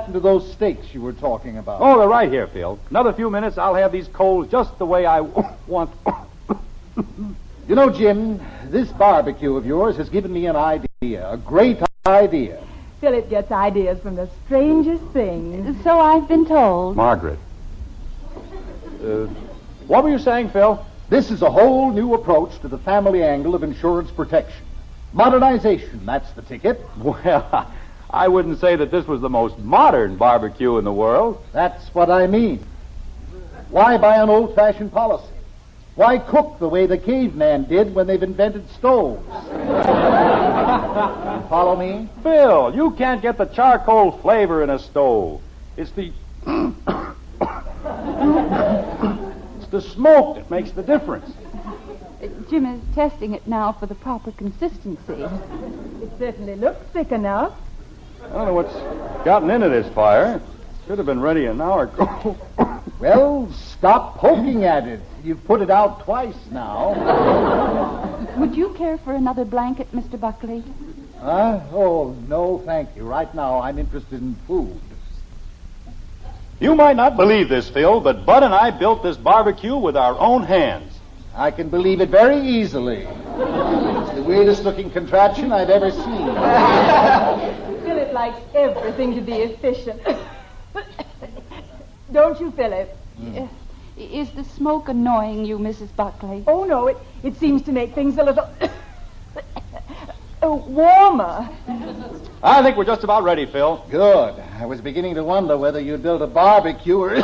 happened to those steaks you were talking about? Oh, they're right here, Phil. Another few minutes, I'll have these coals just the way I want. You know, Jim, this barbecue of yours has given me an idea, a great idea. Philip gets ideas from the strangest things. So I've been told. Margaret. What were you saying, Phil? This is a whole new approach to the family angle of insurance protection. Modernization, that's the ticket. Well, I wouldn't say that this was the most modern barbecue in the world. That's what I mean. Why buy an old-fashioned policy? Why cook the way the caveman did when they've invented stoves? Follow me? Phil, you can't get the charcoal flavor in a stove. It's the... it's the smoke that makes the difference. Jim is testing it now for the proper consistency. It certainly looks thick enough. I don't know what's gotten into this fire. Should have been ready an hour ago. Well, stop poking at it. You've put it out twice now. Would you care for another blanket, Mr. Buckley? Oh, no, thank you. Right now, I'm interested in food. You might not believe this, Phil, but Bud and I built this barbecue with our own hands. I can believe it very easily. It's the weirdest-looking contraption I've ever seen. Philip likes everything to be efficient. Don't you, Philip? Is the smoke annoying you, Mrs. Buckley? Oh, no, it seems to make things a little... warmer. I think we're just about ready, Phil. Good. I was beginning to wonder whether you'd build a barbecue or a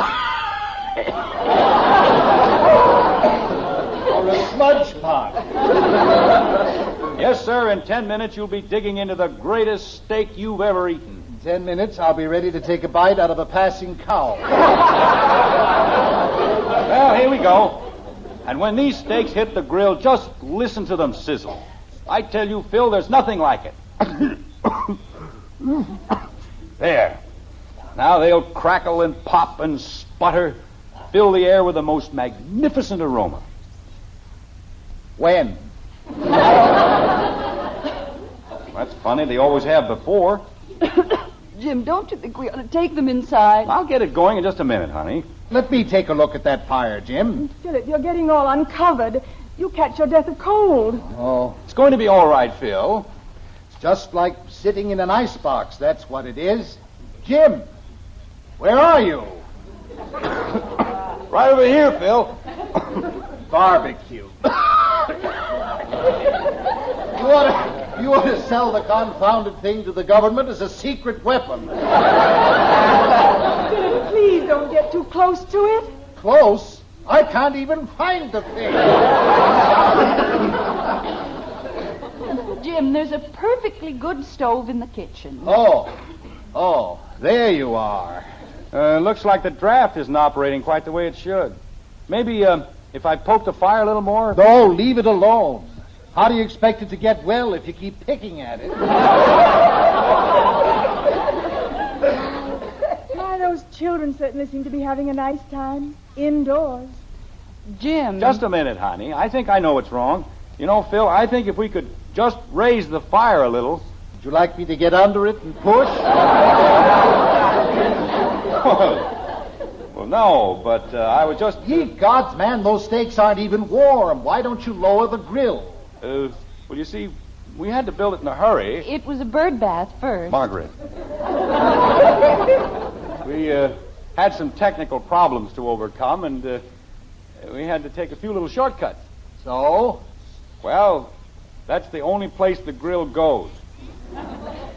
smudge pot. Yes, sir. In 10 minutes, you'll be digging into the greatest steak you've ever eaten. In 10 minutes, I'll be ready to take a bite out of a passing cow. Well, here we go. And when these steaks hit the grill, just listen to them sizzle. I tell you, Phil, there's nothing like it. There. Now they'll crackle and pop and sputter, fill the air with the most magnificent aroma. When? That's funny. They always have before. Jim, don't you think we ought to take them inside? I'll get it going in just a minute, honey. Let me take a look at that fire, Jim. Philip, you're getting all uncovered. You catch your death of cold. Oh, It's going to be all right, Phil. it's just like sitting in an icebox, that's what it is. Jim, where are you? Right over here, Phil. Barbecue. You ought to sell the confounded thing to the government as a secret weapon. Philip, please don't get too close to it. Close? I can't even find the thing. Jim, there's a perfectly good stove in the kitchen. Oh, there you are. Looks like the draft isn't operating quite the way it should. Maybe, if I poke the fire a little more... No, leave it alone. How do you expect it to get well if you keep picking at it? My, those children certainly seem to be having a nice time indoors. Jim. Just a minute, honey. I think I know what's wrong. You know, Phil, I think if we could just raise the fire a little... Would you like me to get under it and push? Well, no, but I was just... Ye gods, man, those steaks aren't even warm. Why don't you lower the grill? Well, you see, we had to build it in a hurry. It was a bird bath first. Margaret. We had some technical problems to overcome, and we had to take a few little shortcuts. So? Well, that's the only place the grill goes.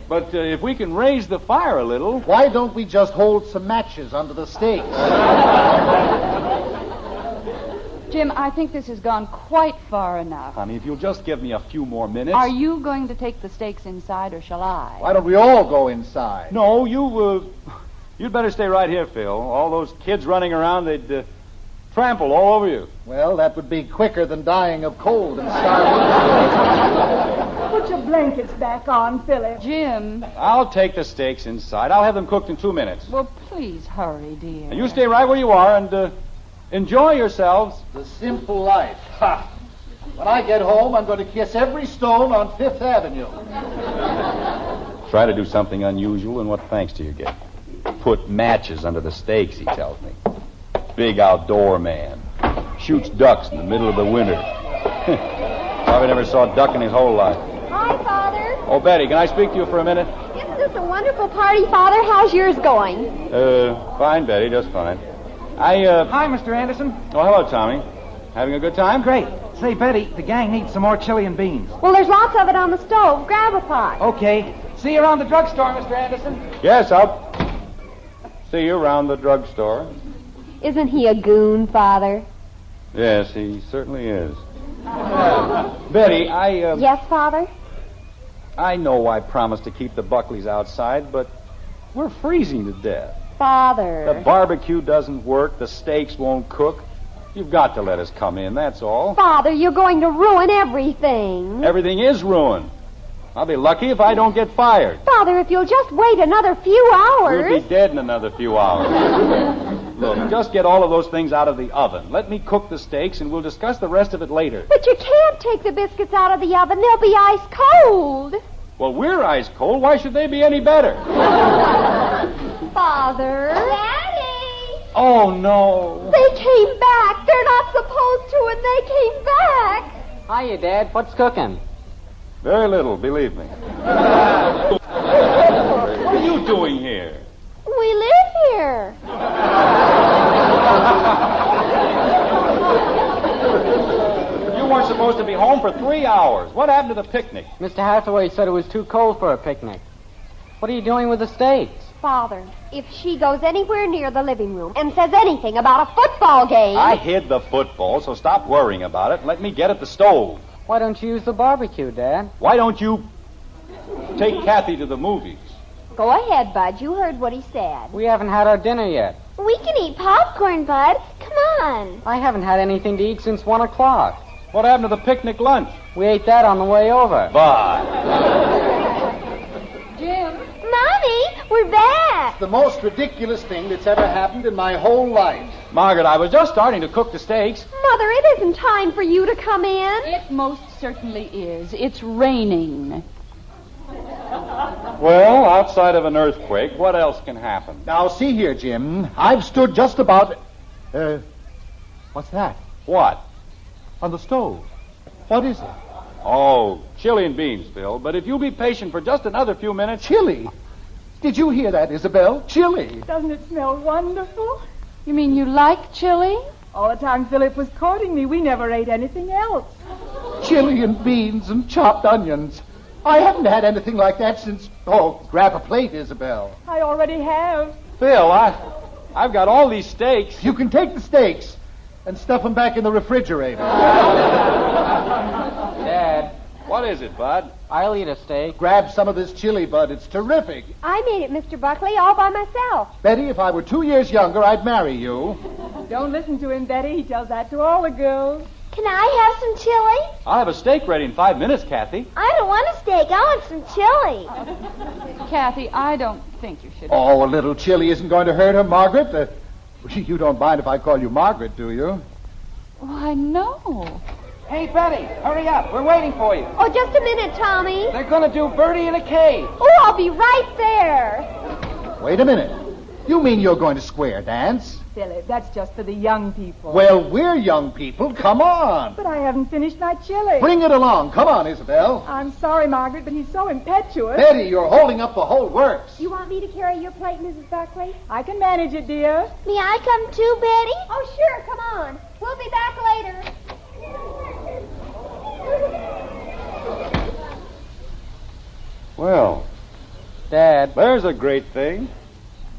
But if we can raise the fire a little... Why don't we just hold some matches under the steaks? Jim, I think this has gone quite far enough. Honey, if you'll just give me a few more minutes... Are you going to take the steaks inside, or shall I? Why don't we all go inside? No, you'd better stay right here, Phil. All those kids running around, they'd trample all over you. Well, that would be quicker than dying of cold and starving. Put your blankets back on, Philip. Jim. I'll take the steaks inside. I'll have them cooked in 2 minutes. Well, please hurry, dear. And you stay right where you are and enjoy yourselves. The simple life. Ha! When I get home, I'm going to kiss every stone on Fifth Avenue. Try to do something unusual, and what thanks do you get? put matches under the steaks, he tells me. Big outdoor man. Shoots ducks in the middle of the winter. Probably never saw a duck in his whole life. Hi, Father. Oh, Betty, can I speak to you for a minute? Isn't this a wonderful party, Father? How's yours going? Fine, Betty, just fine. Hi, Mr. Anderson. Oh, hello, Tommy. Having a good time? Great. Say, Betty, the gang needs some more chili and beans. Well, there's lots of it on the stove. Grab a pot. Okay. See you around the drugstore, Mr. Anderson. Yes, I'll see you around the drugstore. Isn't he a goon, Father? Yes, he certainly is. Betty, Yes, Father? I know I promised to keep the Buckleys outside, but we're freezing to death. Father. The barbecue doesn't work. The steaks won't cook. You've got to let us come in, that's all. Father, you're going to ruin everything. Everything is ruined. I'll be lucky if I don't get fired. Father, if you'll just wait another few hours. We'll be dead in another few hours. Look, just get all of those things out of the oven. Let me cook the steaks, and we'll discuss the rest of it later. But you can't take the biscuits out of the oven. They'll be ice cold. Well, we're ice cold. Why should they be any better? Father. Daddy. Oh, no. They came back. They're not supposed to, and they came back. Hiya, Dad. What's cooking? Very little, believe me. What are you doing here? We live here. You weren't supposed to be home for 3 hours. What happened to the picnic? Mr. Hathaway said it was too cold for a picnic. What are you doing with the steaks? Father, if she goes anywhere near the living room and says anything about a football game... I hid the football, so stop worrying about it. Let me get at the stove. Why don't you use the barbecue, Dad? Why don't you take Kathy to the movies? Go ahead, Bud. You heard what he said. We haven't had our dinner yet. We can eat popcorn, Bud. Come on. I haven't had anything to eat since 1 o'clock. What happened to the picnic lunch? We ate that on the way over. Bye. Jim. Mommy, we're back. The most ridiculous thing that's ever happened in my whole life. Margaret, I was just starting to cook the steaks. Mother, it isn't time for you to come in. It most certainly is. It's raining. Well, outside of an earthquake, what else can happen? Now, see here, Jim. I've stood just about... what's that? What? On the stove. What is it? Oh, chili and beans, Phil. But if you'll be patient for just another few minutes... Chili? Did you hear that, Isabel? Chili. Doesn't it smell wonderful? You mean you like chili? All the time Philip was courting me, we never ate anything else. Chili and beans and chopped onions. I haven't had anything like that since... Oh, grab a plate, Isabel. I already have. Phil, I've got all these steaks. You can take the steaks and stuff them back in the refrigerator. Dad, What is it, Bud? I'll eat a steak. Grab some of this chili, Bud. It's terrific. I made it, Mr. Buckley, all by myself. Betty, if I were 2 years younger, I'd marry you. Don't listen to him, Betty. He tells that to all the girls. Can I have some chili? I'll have a steak ready in 5 minutes, Kathy. I don't want a steak. I want some chili. Kathy, I don't think you should. Oh, a little chili isn't going to hurt her, Margaret. You don't mind if I call you Margaret, do you? Why, no. Hey, Betty, hurry up. We're waiting for you. Oh, just a minute, Tommy. They're going to do Birdie in a cave. Oh, I'll be right there. Wait a minute. You mean you're going to square dance? Philip, that's just for the young people. Well, we're young people. Come on. But I haven't finished my chili. Bring it along. Come on, Isabel. I'm sorry, Margaret, but he's so impetuous. Betty, you're holding up the whole works. You want me to carry your plate, Mrs. Buckley? I can manage it, dear. May I come too, Betty? Oh, sure. Come on. We'll be back later. Well, Dad, there's a great thing.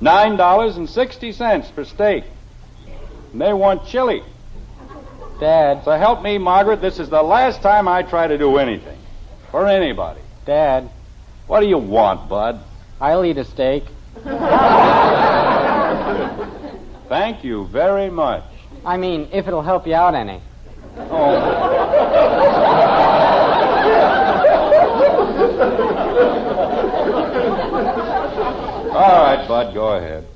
$9.60 for steak. And they want chili. Dad, So help me, Margaret, this is the last time I try to do anything. For anybody. Dad, What do you want, Bud? I'll eat a steak. Thank you very much. I mean, if it'll help you out any. All right, Bud, go ahead.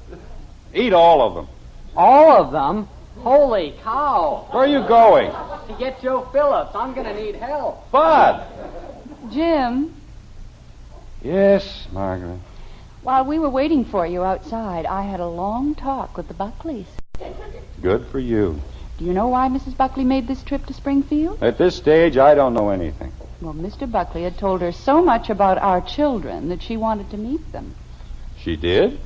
Eat all of them. All of them? Holy cow. Where are you going? To get Joe Phillips, I'm going to need help. Bud! Jim, Yes, Margaret. While we were waiting for you outside, I had a long talk with the Buckleys. Good for you. Do you know why Mrs. Buckley made this trip to Springfield? At this stage, I don't know anything. Well, Mr. Buckley had told her so much about our children that she wanted to meet them. She did?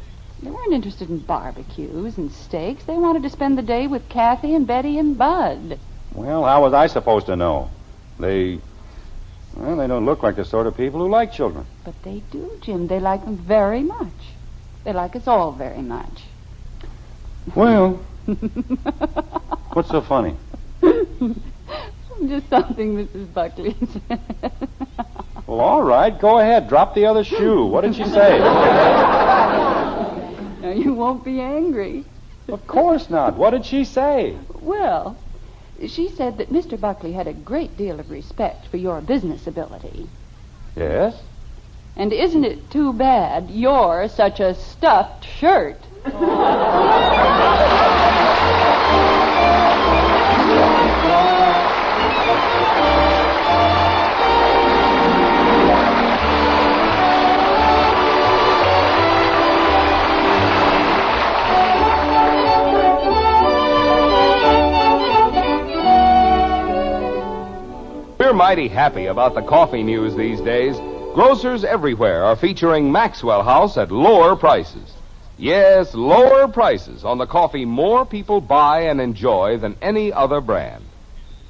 They weren't interested in barbecues and steaks. They wanted to spend the day with Kathy and Betty and Bud. Well, how was I supposed to know? They don't look like the sort of people who like children. But they do, Jim. They like them very much. They like us all very much. Well, what's so funny? Just something Mrs. Buckley said. Well, all right. Go ahead. Drop the other shoe. What did she say? Now, you won't be angry. Of course not. What did she say? Well, she said that Mr. Buckley had a great deal of respect for your business ability. Yes? And isn't it too bad you're such a stuffed shirt? We're mighty happy about the coffee news these days. Grocers everywhere are featuring Maxwell House at lower prices. Yes, lower prices on the coffee more people buy and enjoy than any other brand.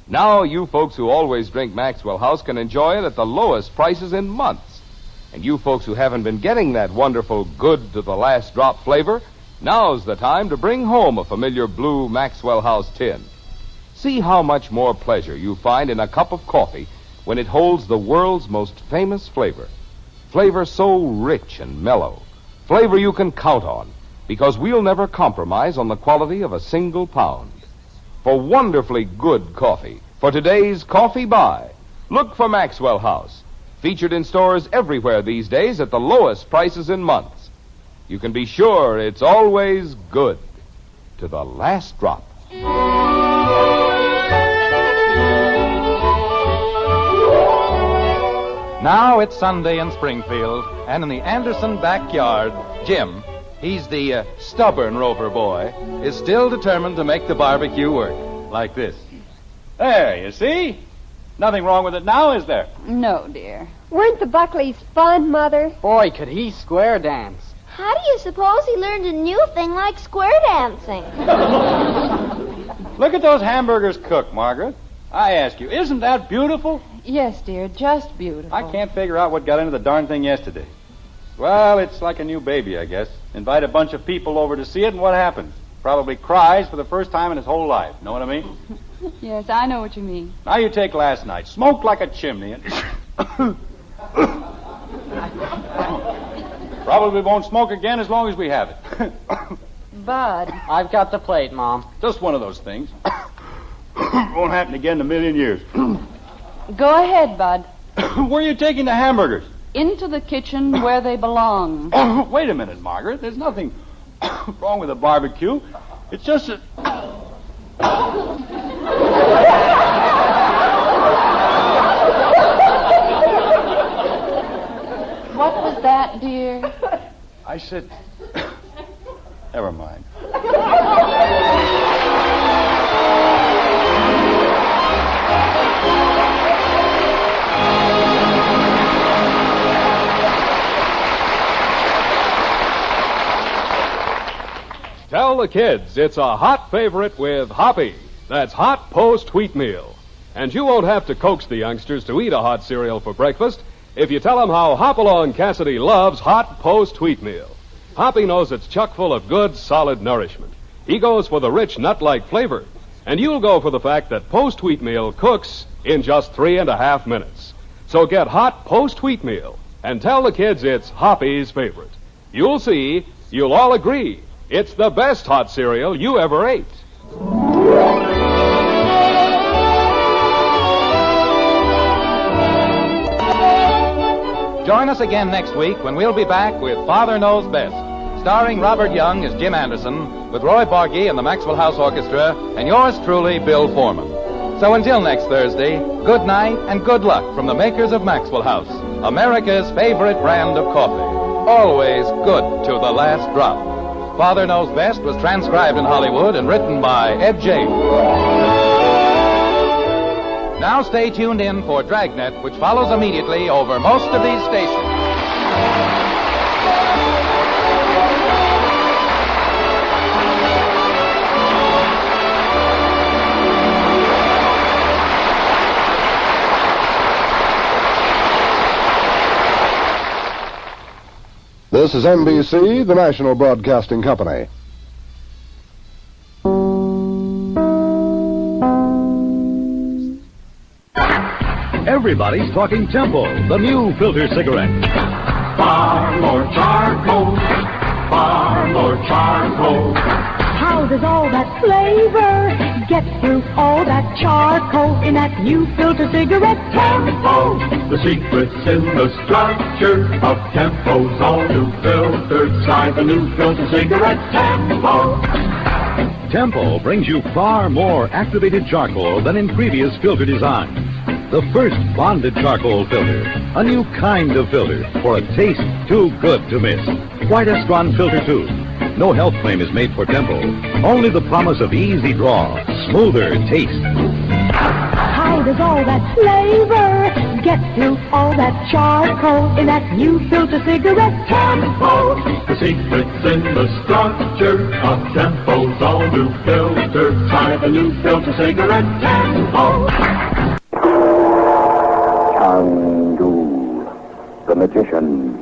Now you folks who always drink Maxwell House can enjoy it at the lowest prices in months. And you folks who haven't been getting that wonderful good to the last drop flavor, now's the time to bring home a familiar blue Maxwell House tin. See how much more pleasure you find in a cup of coffee when it holds the world's most famous flavor. Flavor so rich and mellow. Flavor you can count on, because we'll never compromise on the quality of a single pound. For wonderfully good coffee, for today's coffee buy, look for Maxwell House, featured in stores everywhere these days at the lowest prices in months. You can be sure it's always good to the last drop. Now it's Sunday in Springfield, and in the Anderson backyard, Jim, he's the stubborn Rover boy, is still determined to make the barbecue work. Like this. There, you see? Nothing wrong with it now, is there? No, dear. Weren't the Buckleys fun, Mother? Boy, could he square dance. How do you suppose he learned a new thing like square dancing? Look at those hamburgers cooked, Margaret. I ask you, isn't that beautiful? Yes, dear, just beautiful. I can't figure out what got into the darn thing yesterday. Well, it's like a new baby, I guess. Invite a bunch of people over to see it, and what happens? Probably cries for the first time in his whole life. Know what I mean? Yes, I know what you mean. Now you take last night. Smoked like a chimney. And probably won't smoke again as long as we have it. Bud. I've got the plate, Mom. Just one of those things. Won't happen again in a million years. Go ahead, Bud. Where are you taking the hamburgers? Into the kitchen where they belong. Wait a minute, Margaret. There's nothing wrong with a barbecue. It's just that... What was that, dear? I said... Never mind. Tell the kids it's a hot favorite with Hoppy. That's hot post wheatmeal. And you won't have to coax the youngsters to eat a hot cereal for breakfast if you tell them how Hopalong Cassidy loves hot post wheatmeal. Hoppy knows it's chock full of good, solid nourishment. He goes for the rich, nut-like flavor. And you'll go for the fact that post wheatmeal cooks in just 3.5 minutes. So get hot post wheatmeal and tell the kids it's Hoppy's favorite. You'll see, you'll all agree, it's the best hot cereal you ever ate. Join us again next week when we'll be back with Father Knows Best, starring Robert Young as Jim Anderson, with Roy Bargy and the Maxwell House Orchestra, and yours truly, Bill Foreman. So until next Thursday, good night and good luck from the makers of Maxwell House, America's favorite brand of coffee. always good to the last drop. Father Knows Best was transcribed in Hollywood and written by Ed James. Now stay tuned in for Dragnet, which follows immediately over most of these stations. This is NBC, the National Broadcasting Company. Everybody's talking Tempo, the new filter cigarette. Far more charcoal, far more charcoal. How does all that flavor get through all that charcoal in that new filter cigarette? Tempo! The secret's in the structure of Tempo's all-new filter. Try the new filter cigarette, Tempo. Tempo brings you far more activated charcoal than in previous filter designs. The first bonded charcoal filter, a new kind of filter for a taste too good to miss. White Estron Filter 2. No health claim is made for Tempo. Only the promise of easy draw, smoother taste. How does all that flavor get through all that charcoal in that new filter cigarette? Tempo! The secret's in the structure of Tempo's all-new filter. Try the new filter cigarette, Tempo. The magician.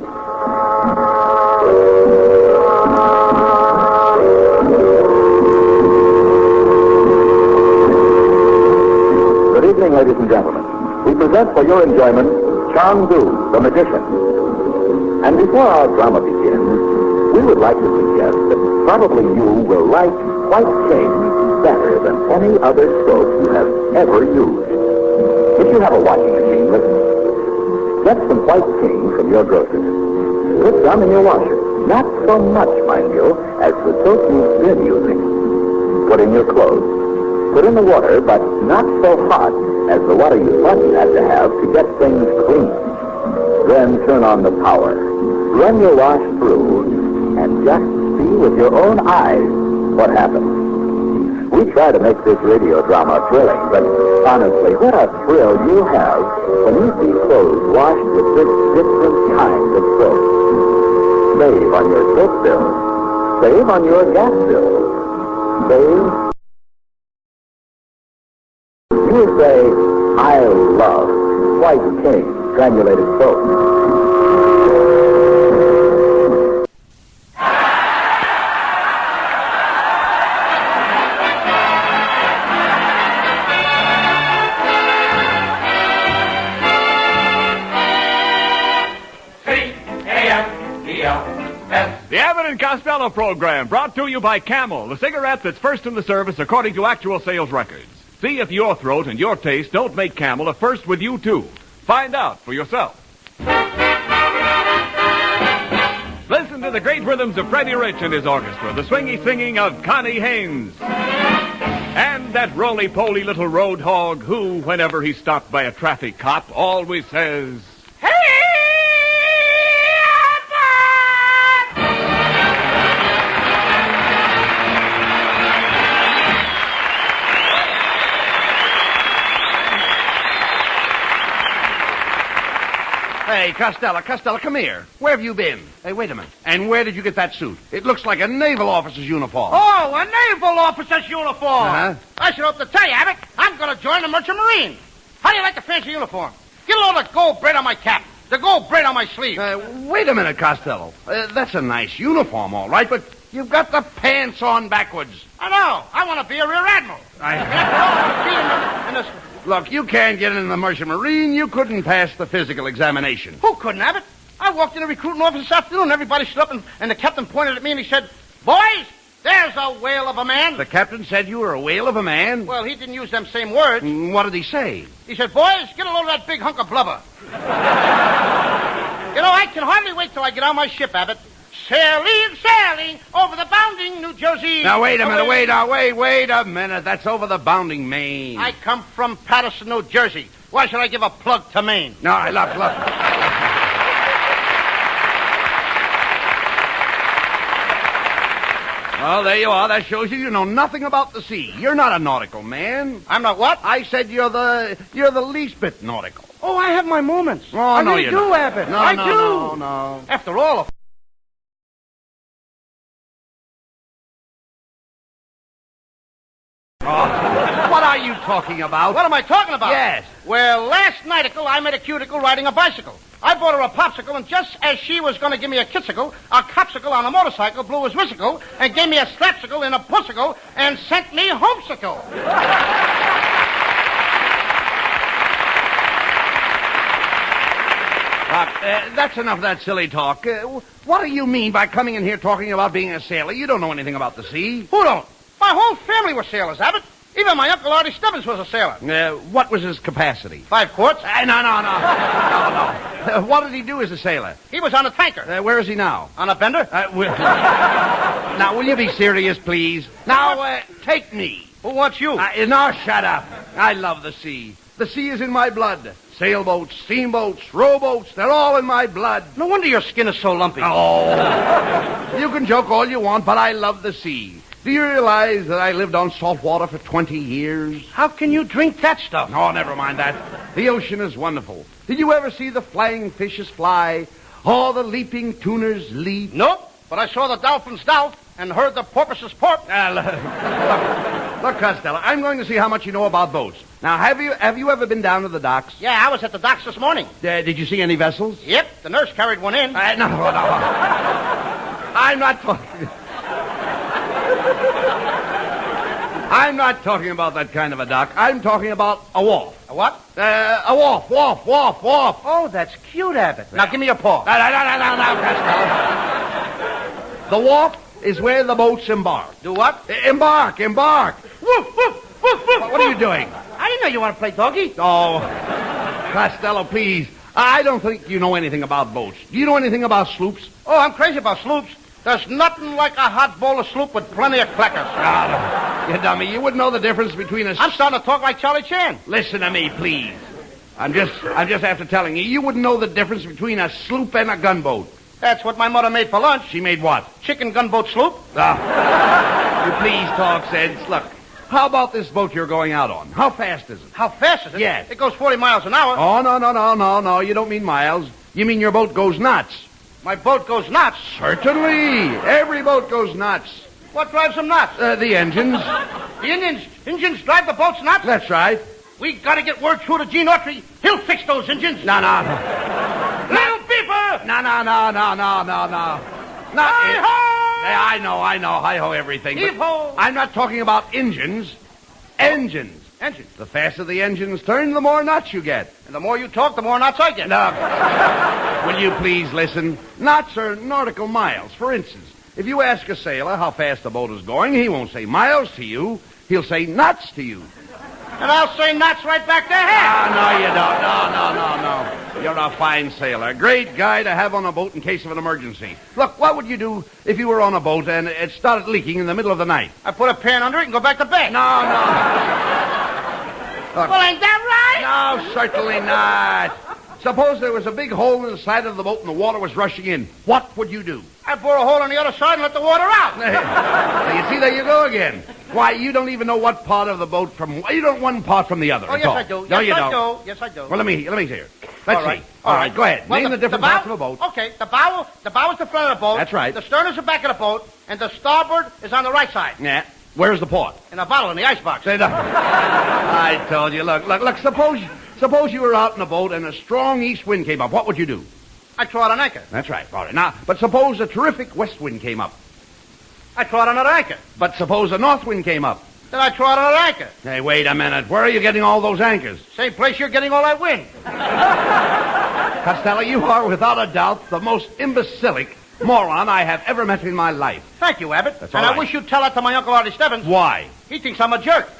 Good evening, ladies and gentlemen. We present for your enjoyment Chang-Du, the magician. And before our drama begins, we would like to suggest that probably you will like White King better than any other soap you have ever used. If you have a washing machine, listen. Get some White King from your grocer. Put some in your washer. Not so much, mind you, as the soap you've been using. Put in your clothes. Put in the water, but not so hot as the water you thought you had to have to get things clean. Then turn on the power. Run your wash through, and just see with your own eyes what happens. We try to make this radio drama thrilling, but honestly, what a thrill you have when you see clothes washed with this different kind of soap. Save on your soap bill. Save on your gas bill. Save. You say, I love White King granulated soap. The Abbott and Costello program brought to you by Camel, the cigarette that's first in the service according to actual sales records. See if your throat and your taste don't make Camel a first with you, too. Find out for yourself. Listen to the great rhythms of Freddie Rich and his orchestra, the swingy singing of Connie Haynes. And that roly-poly little road hog who, whenever he's stopped by a traffic cop, always says, "Hey!" Hey, Costello, come here. Where have you been? Hey, wait a minute. And where did you get that suit? It looks like a naval officer's uniform. Oh, a naval officer's uniform. Uh-huh. I should hope to tell you, Abbott, I'm going to join the Merchant Marine. How do you like the fancy uniform? Get a load of gold braid on my cap, the gold braid on my sleeve. Wait a minute, Costello. That's a nice uniform, all right, but you've got the pants on backwards. I know. I want to be a rear admiral. Look, you can't get in the Merchant Marine. You couldn't pass the physical examination. Who couldn't, Abbott? I walked in the recruiting office this afternoon. Everybody stood up, and the captain pointed at me and he said, "Boys, there's a whale of a man." The captain said you were a whale of a man? Well, he didn't use them same words. What did he say? He said, "Boys, get a load of that big hunk of blubber." You know, I can hardly wait till I get on my ship, Abbott. Sailing, sailing over the bounding New Jersey. Now, wait a minute, wait a minute. That's over the bounding Maine. I come from Patterson, New Jersey. Why should I give a plug to Maine? No, look. Well, there you are. That shows you know nothing about the sea. You're not a nautical man. I'm not what? I said you're the least bit nautical. Oh, I have my moments. Oh, I no, really you do, don't. Abbott. No, I no, do. no. After all, What are you talking about? What am I talking about? Yes. Well, last nighticle, I met a cuticle riding a bicycle. I bought her a popsicle, and just as she was going to give me a kissicle, a copsicle on a motorcycle blew his whissicle and gave me a slapsicle in a pussicle and sent me homesicle. That's enough of that silly talk. What do you mean by coming in here talking about being a sailor? You don't know anything about the sea. Who don't? My whole family were sailors, Abbott. Even my Uncle Artie Stubbins was a sailor. What was his capacity? 5 quarts. No. What did he do as a sailor? He was on a tanker. Where is he now? On a bender? Now, will you be serious, please? Now, take me. Who wants you? No, shut up. I love the sea. The sea is in my blood. Sailboats, steamboats, rowboats, they're all in my blood. No wonder your skin is so lumpy. Oh. You can joke all you want, but I love the sea. Do you realize that I lived on salt water for 20 years? How can you drink that stuff? Oh, never mind that. The ocean is wonderful. Did you ever see the flying fishes fly? Or the leaping tuners leap? Nope, but I saw the dolphins dolph and heard the porpoises porp. Look, Costello, I'm going to see how much you know about boats. Now, have you ever been down to the docks? Yeah, I was at the docks this morning. Did you see any vessels? Yep, the nurse carried one in. No. I'm not talking... I'm not talking about that kind of a dock. I'm talking about a wharf. A what? A wharf. Oh, that's cute, Abbott. Now, give me your paw. No, Costello. The wharf is where the boats embark. Do what? Embark. Woof, woof, woof, woof, What are you doing? I didn't know you want to play doggy. Oh, Costello, please. I don't think you know anything about boats. Do you know anything about sloops? Oh, I'm crazy about sloops. There's nothing like a hot bowl of sloop with plenty of crackers. You dummy. You wouldn't know the difference between a... I'm starting to talk like Charlie Chan. Listen to me, please. I'm just after telling you. You wouldn't know the difference between a sloop and a gunboat. That's what my mother made for lunch. She made what? Chicken gunboat sloop. You please talk sense. Look, how about this boat you're going out on? How fast is it? How fast is it? Yes. It goes 40 miles an hour. Oh, no. You don't mean miles. You mean your boat goes nuts. My boat goes nuts. Certainly. Every boat goes nuts. What drives them nuts? The engines. The engines drive the boats nuts? That's right. We gotta get word through to Gene Autry. He'll fix those engines. No. Little beeper! No. Hi-ho! I know. Hi-ho everything. Heave-ho! I'm not talking about engines. Engines. The faster the engines turn, the more knots you get. And the more you talk, the more knots I get. No. Will you please listen? Knots are nautical miles. For instance, if you ask a sailor how fast the boat is going, he won't say miles to you. He'll say knots to you. And I'll say knots right back to him. No, you don't. No. You're a fine sailor. Great guy to have on a boat in case of an emergency. Look, what would you do if you were on a boat and it started leaking in the middle of the night? I put a pan under it and go back to bed. No. Look. Well, ain't that right? No, certainly not. Suppose there was a big hole in the side of the boat and the water was rushing in. What would you do? I'd bore a hole on the other side and let the water out. You see, there you go again. Why, you don't even know what part of the boat from... You don't one part from the other. Oh, yes, I do. No, you don't. Yes, I do. Well, let me hear. Let's see. All right, go ahead. Well, Name the different parts of a boat. Okay, the bow is the front of the boat. That's right. The stern is the back of the boat, and the starboard is on the right side. Yeah. Where's the port? In a bottle in the icebox. I told you. Look. Suppose you were out in a boat and a strong east wind came up. What would you do? I'd throw out an anchor. That's right. All right. Now, but suppose a terrific west wind came up. I'd throw out another anchor. But suppose a north wind came up. Then I'd throw out another anchor. Hey, wait a minute. Where are you getting all those anchors? Same place you're getting all that wind. Costello, you are without a doubt the most imbecilic moron I have ever met in my life. Thank you, Abbott. That's all and right. I wish you'd tell that to my Uncle Artie Stebbins. Why? He thinks I'm a jerk.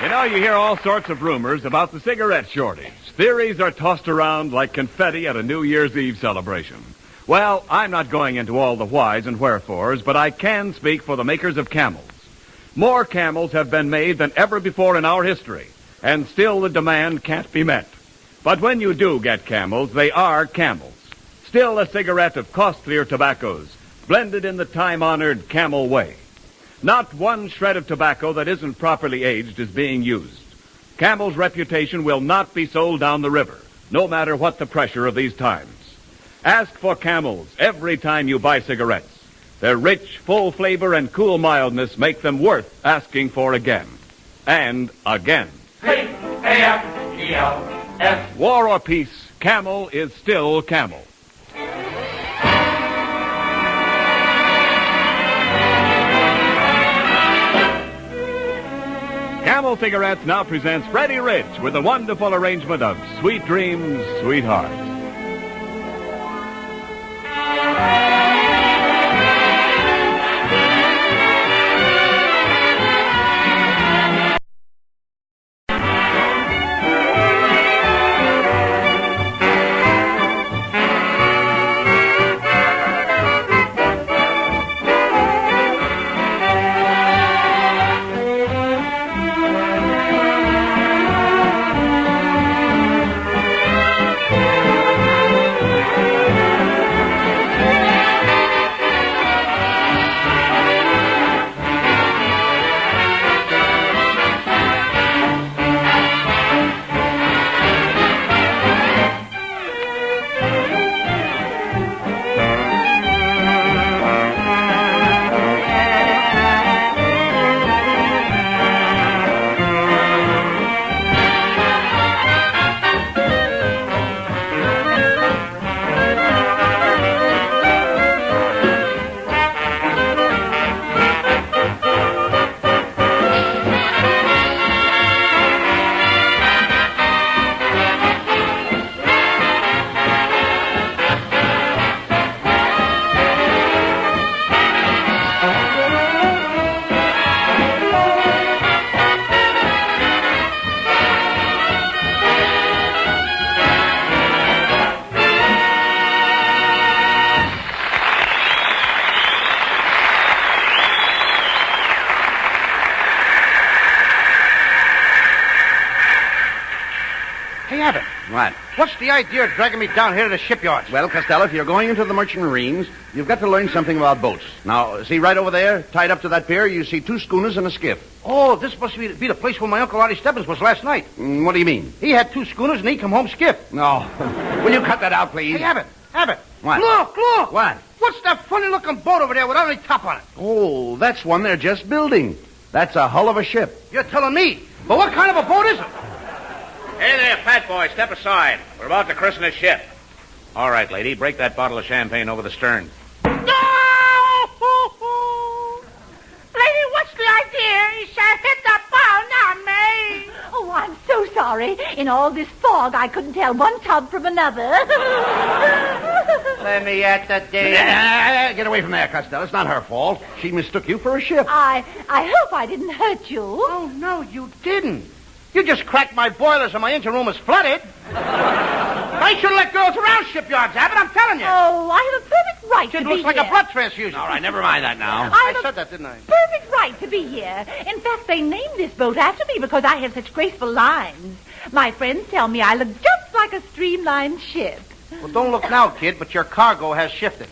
You know, you hear all sorts of rumors about the cigarette shortage. Theories are tossed around like confetti at a New Year's Eve celebration. Well, I'm not going into all the whys and wherefores, but I can speak for the makers of Camels. More Camels have been made than ever before in our history, and still the demand can't be met. But when you do get Camels, they are Camels. Still a cigarette of costlier tobaccos, blended in the time-honored Camel way. Not one shred of tobacco that isn't properly aged is being used. Camel's reputation will not be sold down the river, no matter what the pressure of these times. Ask for Camels every time you buy cigarettes. Their rich, full flavor and cool mildness make them worth asking for again. And again. C-A-M-E-L-S. War or peace, Camel is still Camel. Camel Cigarettes now presents Freddie Rich with a wonderful arrangement of Sweet Dreams, Sweetheart. What? What's the idea of dragging me down here to the shipyards? Well, Costello, if you're going into the merchant marines, you've got to learn something about boats. Now, see right over there, tied up to that pier, you see 2 schooners and a skiff. Oh, this must be the place where my Uncle Artie Stebbins was last night. What do you mean? He had 2 schooners and he come home skiff. No. Will you cut that out, please? Hey, Abbott. What? Look. What? What's that funny-looking boat over there without any top on it? Oh, that's one they're just building. That's a hull of a ship. You're telling me. But what kind of a boat is it? Hey there, fat boy, step aside. We're about to christen a ship. All right, lady, break that bottle of champagne over the stern. Lady, what's the idea? He said hit the bow, not me. Oh, I'm so sorry. In all this fog, I couldn't tell one tub from another. Let me at the day. Get away from there, Costello. It's not her fault. She mistook you for a ship. I hope I didn't hurt you. Oh, no, you didn't. You just cracked my boilers and my engine room is flooded. I should have let girls around shipyards, Abbott, I'm telling you. Oh, I have a perfect right to be here. It looks like a blood transfusion. All right, never mind that now. I said that, didn't I? Perfect right to be here. In fact, they named this boat after me because I have such graceful lines. My friends tell me I look just like a streamlined ship. Well, don't look now, kid, but your cargo has shifted.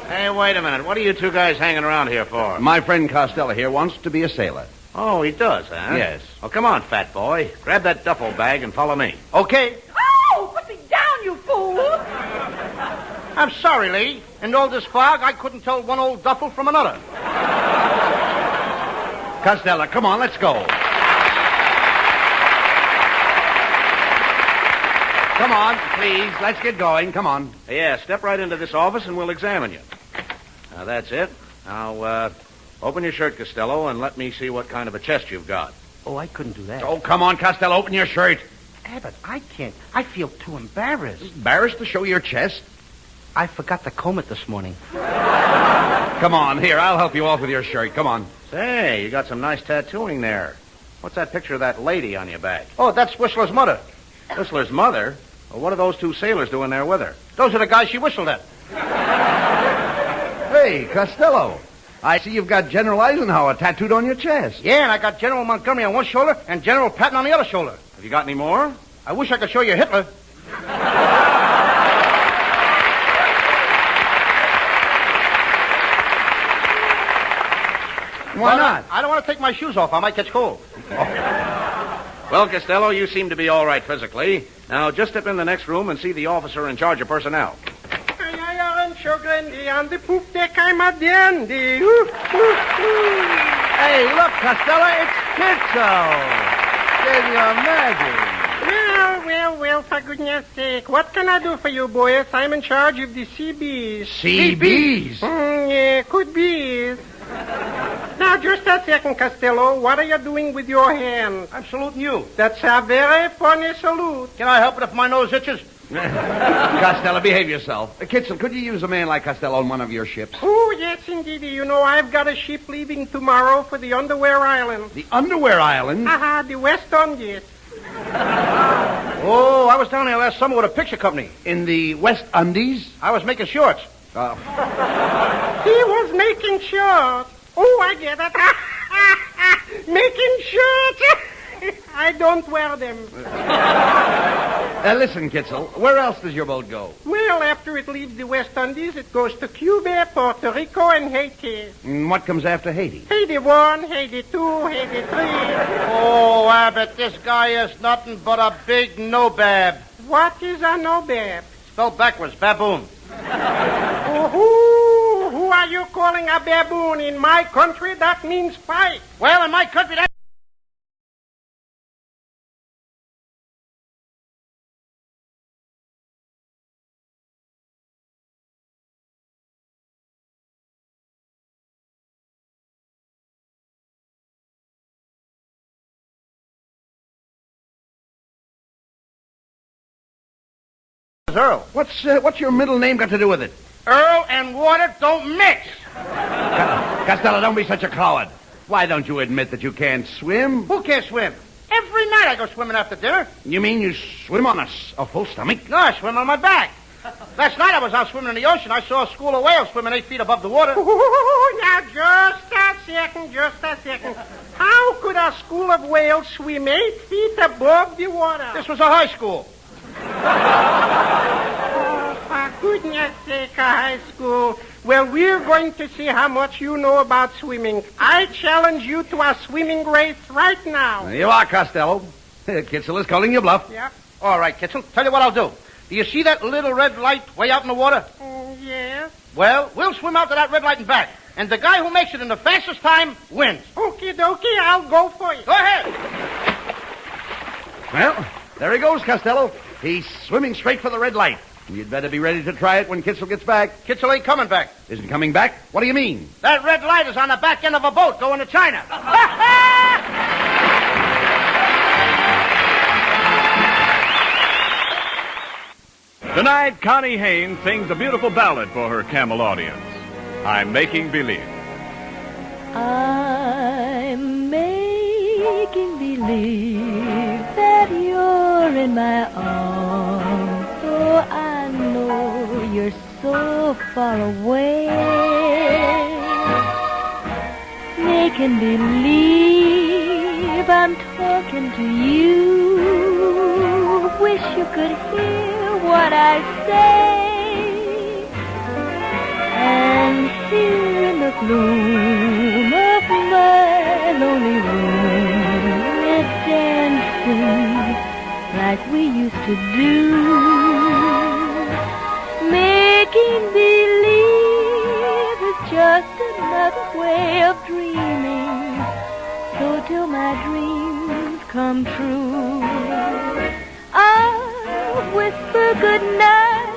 Hey, wait a minute. What are you 2 guys hanging around here for? My friend Costello here wants to be a sailor. Oh, he does, huh? Yes. Well, come on, fat boy. Grab that duffel bag and follow me. Okay. Oh, put me down, you fool. I'm sorry, lady. In all this fog, I couldn't tell one old duffel from another. Costello, come on, let's go. Come on, please. Let's get going. Come on. Yeah, step right into this office and we'll examine you. Now, that's it. Now, open your shirt, Costello, and let me see what kind of a chest you've got. Oh, I couldn't do that. Oh, come on, Costello. Open your shirt. Abbott, I can't. I feel too embarrassed. Embarrassed to show your chest? I forgot to comb it this morning. Come on, here. I'll help you off with your shirt. Come on. Say, you got some nice tattooing there. What's that picture of that lady on your back? Oh, that's Whistler's mother. Whistler's mother? Well, what are those 2 sailors doing there with her? Those are the guys she whistled at. Hey, Costello. I see you've got General Eisenhower tattooed on your chest. Yeah, and I got General Montgomery on one shoulder and General Patton on the other shoulder. Have you got any more? I wish I could show you Hitler. Why not? I don't want to take my shoes off. I might catch cold. Well, Costello, you seem to be all right physically. Now, just step in the next room and see the officer in charge of personnel. On the poop deck, I'm a dandy. Hey, look, Costello, it's Kitzel. Can you imagine? Well, for goodness sake. What can I do for you, boys? I'm in charge of the CBs. CBs? Yeah, could be. Now, just a second, Costello. What are you doing with your hand? I'm saluting you. That's a very funny salute. Can I help it if my nose itches? Costello, behave yourself. Kitzel, could you use a man like Costello on one of your ships? Oh, yes, indeed. You know, I've got a ship leaving tomorrow for the Underwear Island. The Underwear Island? The West Indies. Oh, I was down there last summer with a picture company. In the West Indies? I was making shorts. He was making shorts. Oh, I get it. Making shorts. I don't wear them. Listen, Kitzel, where else does your boat go? Well, after it leaves the West Indies, it goes to Cuba, Puerto Rico, and Haiti. And what comes after Haiti? Haiti 1, Haiti 2, Haiti 3. Oh, Abbott, this guy is nothing but a big no-bab. What is a no-bab? Spelled backwards, baboon. Who are you calling a baboon? In my country, that means fight. Well, in my country, that... Earl. What's your middle name got to do with it? Earl and water don't mix. Costello, don't be such a coward. Why don't you admit that you can't swim? Who can't swim? Every night I go swimming after dinner. You mean you swim on a full stomach? No, I swim on my back. Last night I was out swimming in the ocean. I saw a school of whales swimming 8 feet above the water. Now, just a second. How could a school of whales swim 8 feet above the water? This was a high school. For goodness sake, a high school. Well, we're going to see how much you know about swimming. I challenge you to a swimming race right now. There you are, Costello. Kitzel is calling you bluff. Yeah. All right, Kitzel. Tell you what I'll do. Do you see that little red light way out in the water? Yes. Well, we'll swim out to that red light and back. And the guy who makes it in the fastest time wins. Okie dokie, I'll go for you. Go ahead. Well, there he goes, Costello. He's swimming straight for the red light. You'd better be ready to try it when Kitzel gets back. Kitzel ain't coming back. Isn't coming back? What do you mean? That red light is on the back end of a boat going to China. Tonight, Connie Haynes sings a beautiful ballad for her Camel audience. I'm Making Believe. I'm making believe that you're in my arms. Oh, I know you're so far away. Making believe I'm talking to you. Wish you could hear what I say. And here in the gloom of my lonely room, we're dancing like we used to do. Making believe is just another way of dreaming. So till my dreams come true, I'll whisper goodnight,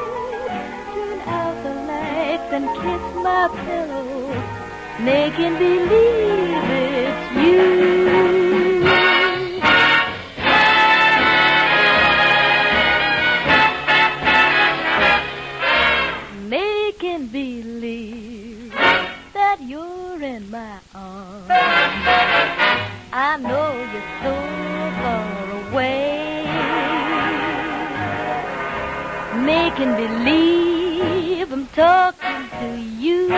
turn out the lights and kiss my pillow, making believe it's you. Making believe that you're in my arms. I know you're so far away. Making believe I'm talking to you.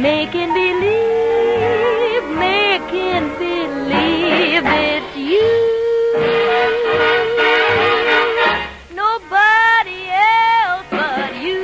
making believe it's you. Nobody else but you.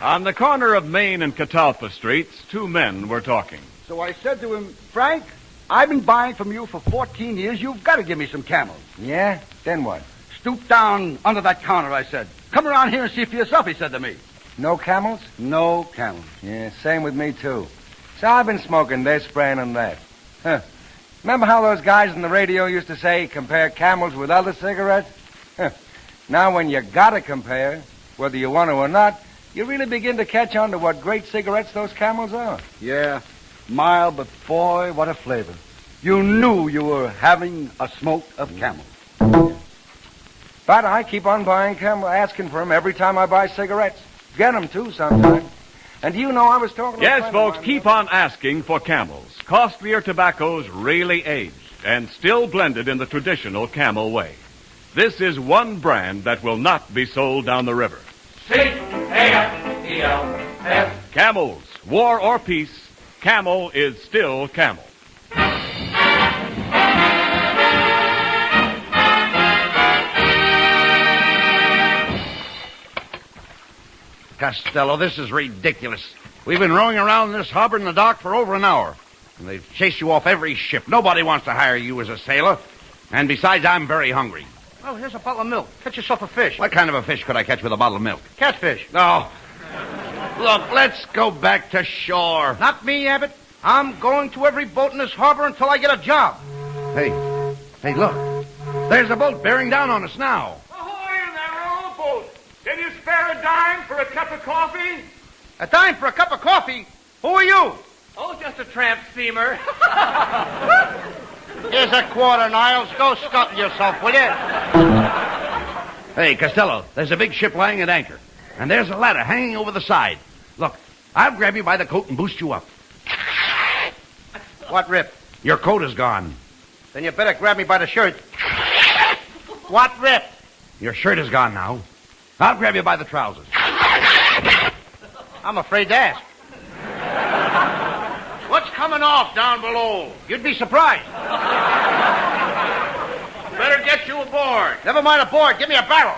On the corner of Main and Catalpa Streets, two men were talking. So I said to him, Frank, I've been buying from you for 14 years. You've got to give me some camels. Yeah? Then what? Stoop down under that counter, I said. Come around here and see for yourself, he said to me. No camels? No camels. Yeah, same with me, too. So I've been smoking this brand and that. Huh. Remember how those guys on the radio used to say, compare camels with other cigarettes? Huh. Now when you gotta compare, whether you want to or not, you really begin to catch on to what great cigarettes those Camels are. Yeah, mild, but boy, what a flavor. You knew you were having a smoke of Camel. But I keep on buying Camel, asking for them every time I buy cigarettes. Get them, too, sometimes. And do you know I was talking to a Yes, friend folks, of mine keep on asking for Camels. Costlier tobaccos really aged and still blended in the traditional Camel way. This is one brand that will not be sold down the river. C-A-M-E-L-S. Camels, war or peace, Camel is still Camel. Costello, this is ridiculous. We've been rowing around this harbor in the dock for over an hour. And they've chased you off every ship. Nobody wants to hire you as a sailor. And besides, I'm very hungry. Oh, here's a bottle of milk. Catch yourself a fish. What kind of a fish could I catch with a bottle of milk? Catfish. No. Look, let's go back to shore. Not me, Abbott. I'm going to every boat in this harbor until I get a job. Hey, look. There's a boat bearing down on us now. Ahoy in that old boat. Can you spare a dime for a cup of coffee? A dime for a cup of coffee? Who are you? Oh, just a tramp steamer. Here's a quarter, Niles. Go scuttle yourself, will you? Hey, Costello, there's a big ship lying at anchor. And there's a ladder hanging over the side. Look, I'll grab you by the coat and boost you up. What rip? Your coat is gone. Then you better grab me by the shirt. What rip? Your shirt is gone now. I'll grab you by the trousers. I'm afraid to ask. What's coming off down below? You'd be surprised. Better get you aboard. Never mind aboard. Give me a barrel.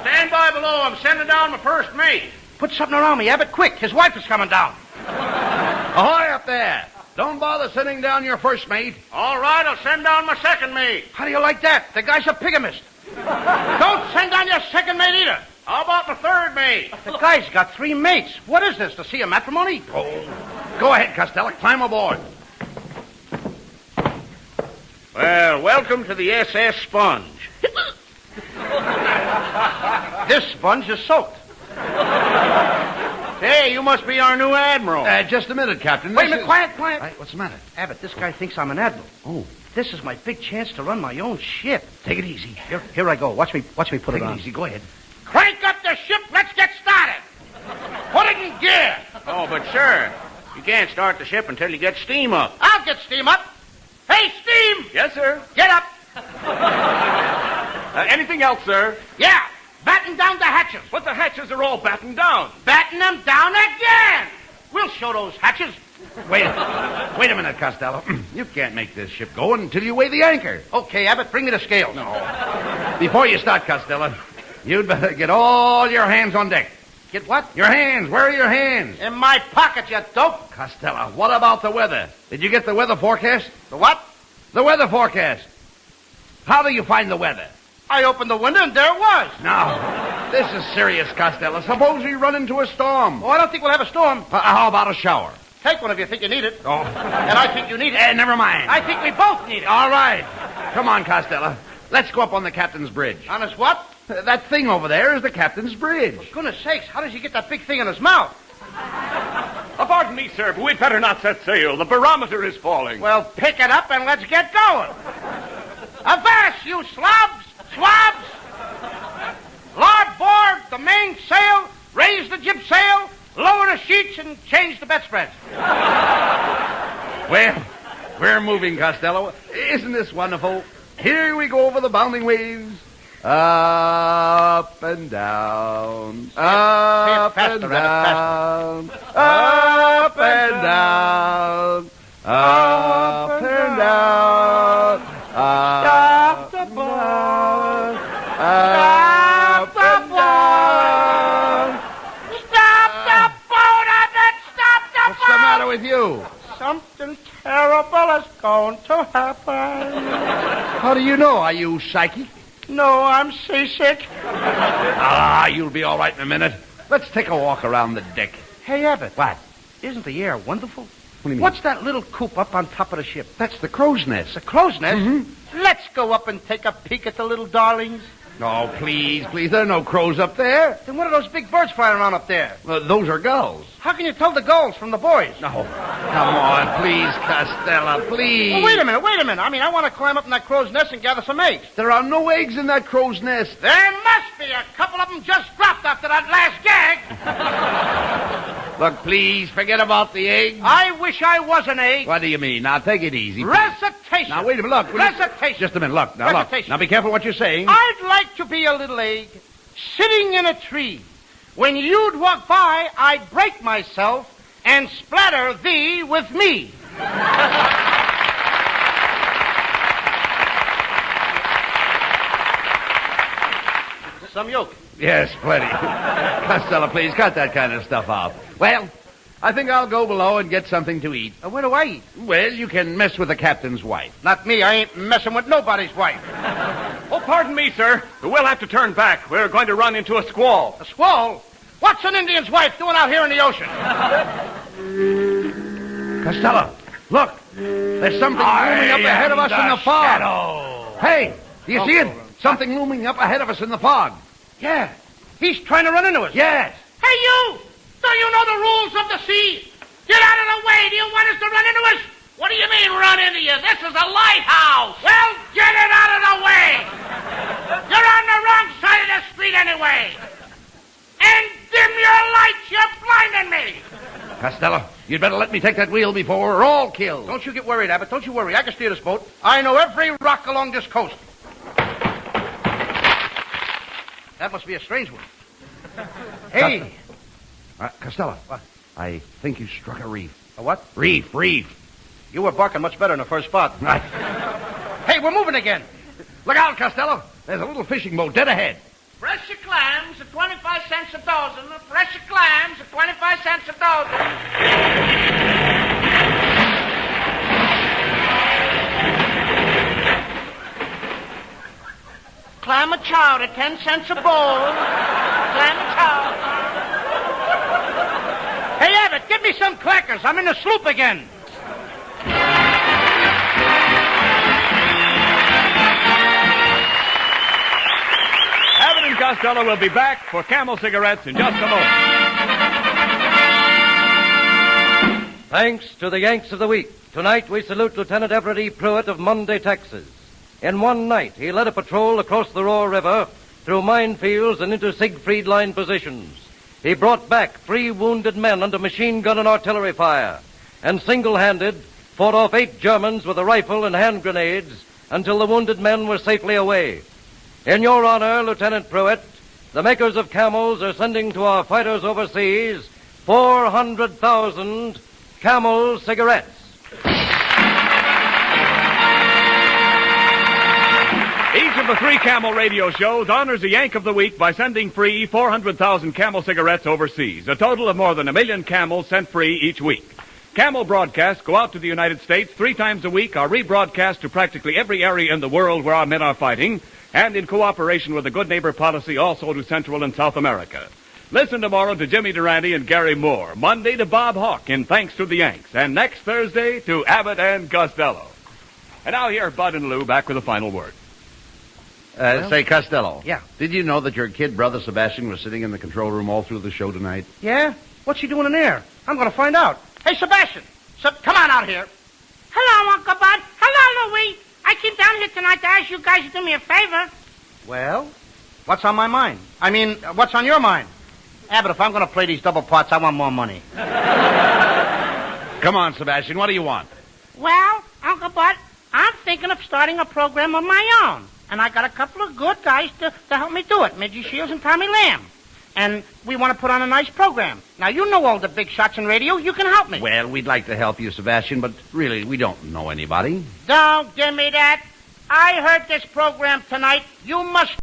Stand by below. I'm sending down my first mate. Put something around me, Abbott, quick. His wife is coming down. Ahoy up there. Don't bother sending down your first mate. All right, I'll send down my second mate. How do you like that? The guy's a bigamist. Don't send down your second mate either. How about my third mate? The guy's got 3 mates. What is this, to see a matrimony? Oh, go ahead, Costello. Climb aboard. Well, welcome to the SS Sponge. This sponge is soaked. Hey, you must be our new admiral. Just a minute, Captain. Wait a minute, quiet. Right, what's the matter? Abbott, this guy thinks I'm an admiral. Oh. This is my big chance to run my own ship. Take it easy. Here I go. Watch me put Take it on. Easy. Go ahead. Crank up the ship. Let's get started. Put it in gear. Oh, but sir, you can't start the ship until you get steam up. I'll get steam up. Hey, steam! Yes, sir. Get up. Anything else, sir? Yeah. Batten down the hatches. But the hatches are all battened down. Batten them down again. We'll show those hatches. Wait a minute, Costello. You can't make this ship go until you weigh the anchor. Okay, Abbott, bring me the scales. No. Before you start, Costello, you'd better get all your hands on deck. Get what? Your hands. Where are your hands? In my pocket, you dope. Costello, what about the weather? Did you get the weather forecast? The what? The weather forecast. How do you find the weather? I opened the window and there it was. No. This is serious, Costello. Suppose we run into a storm. Oh, I don't think we'll have a storm. How about a shower? Take one if you think you need it. Oh. And I think you need it. Never mind. I think we both need it. All right. Come on, Costello. Let's go up on the captain's bridge. On his what? That thing over there is the captain's bridge. For goodness sakes, how does he get that big thing in his mouth? Pardon me, sir, but we'd better not set sail. The barometer is falling. Well, pick it up and let's get going. Avast, you slobs! Swabs! Larboard the mainsail! Raise the jib sail! seats and change the bedspreads. Well, we're moving, Costello. Isn't this wonderful? Here we go over the bounding waves. Up and down. Up and down. Up and down. Up and down. Stop the boat. Stop the boat. Stop the boat. I said stop the boat. What's the matter with you? Something terrible is going to happen. How do you know? Are you psychic? No, I'm seasick. You'll be all right in a minute. Let's take a walk around the deck. Hey, Abbott. What? Isn't the air wonderful? What do you mean? What's that little coop up on top of the ship? That's the crow's nest. The crow's nest? Mm-hmm. Let's go up and take a peek at the little darlings. Oh, please. There are no crows up there. Then what are those big birds flying around up there? Those are gulls. How can you tell the gulls from the boys? No. Come on, please, Costello, please. Well, wait a minute. I mean, I want to climb up in that crow's nest and gather some eggs. There are no eggs in that crow's nest. There must be. A couple of them just dropped after that last gag. Look, please, forget about the eggs. I wish I was an egg. What do you mean? Now, take it easy. Recitation. Now, wait a minute. Look. Recitation. Just a minute. Look. Now, Recitation. Now, be careful what you're saying. I'd like to be a little egg sitting in a tree. When you'd walk by, I'd break myself and splatter thee with me. Some yolk. Yes, plenty. Costello, please, cut that kind of stuff out. Well, I think I'll go below and get something to eat. Where do I eat? Well, you can mess with the captain's wife. Not me. I ain't messing with nobody's wife. Oh, pardon me, sir. We'll have to turn back. We're going to run into a squall. A squall? What's an Indian's wife doing out here in the ocean? Costello, look. There's something looming up ahead of us in the fog. Shadow. Hey, do you see it? Something looming up ahead of us in the fog. Yeah. He's trying to run into us. Yes. Hey, you! Don't you know the rules of the sea? Get out of the way. Do you want us to run into us? What do you mean, run into you? This is a lighthouse. Well, get it out of the way. You're on the wrong side of the street anyway. And dim your lights. You're blinding me. Costello, you'd better let me take that wheel before we're all killed. Don't you get worried, Abbott. Don't you worry. I can steer this boat. I know every rock along this coast. That must be a strange one. Hey. Costello. What? I think you struck a reef. A what? Reef. You were barking much better in the first spot. Hey, we're moving again. Look out, Costello. There's a little fishing boat dead ahead. Fresh clams at 25 cents a dozen. Fresh clams at 25 cents a dozen. Clam a chowder, 10 cents a bowl. Clam a chowder. Hey, Abbott, give me some crackers. I'm in the sloop again. Abbott and Costello will be back for Camel cigarettes in just a moment. Thanks to the Yanks of the Week. Tonight we salute Lieutenant Everett E. Pruitt of Monday, Texas. In one night, he led a patrol across the Roar River, through minefields and into Siegfried Line positions. He brought back 3 wounded men under machine gun and artillery fire, and single-handed fought off 8 Germans with a rifle and hand grenades until the wounded men were safely away. In your honor, Lieutenant Pruitt, the makers of Camels are sending to our fighters overseas 400,000 Camel cigarettes. Each of the 3 Camel radio shows honors a Yank of the Week by sending free 400,000 Camel cigarettes overseas, a total of more than 1 million Camels sent free each week. Camel broadcasts go out to the United States 3 times a week, are rebroadcast to practically every area in the world where our men are fighting, and in cooperation with the Good Neighbor policy also to Central and South America. Listen tomorrow to Jimmy Durante and Gary Moore, Monday to Bob Hawke in Thanks to the Yanks, and next Thursday to Abbott and Costello. And now here, Bud and Lou back with a final word. Say, Costello. Yeah. Did you know that your kid brother Sebastian was sitting in the control room all through the show tonight? Yeah? What's he doing in there? I'm going to find out. Hey, Sebastian. Come on out here. Hello, Uncle Bud. Hello, Louie. I came down here tonight to ask you guys to do me a favor. Well, what's on my mind? I mean, what's on your mind? Yeah, but if I'm going to play these double parts, I want more money. Come on, Sebastian, what do you want? Well, Uncle Bud, I'm thinking of starting a program of my own. And I got a couple of good guys to help me do it, Midgie Shields and Tommy Lamb. And we want to put on a nice program. Now, you know all the big shots in radio. You can help me. Well, we'd like to help you, Sebastian, but really, we don't know anybody. Don't give me that. I heard this program tonight. You must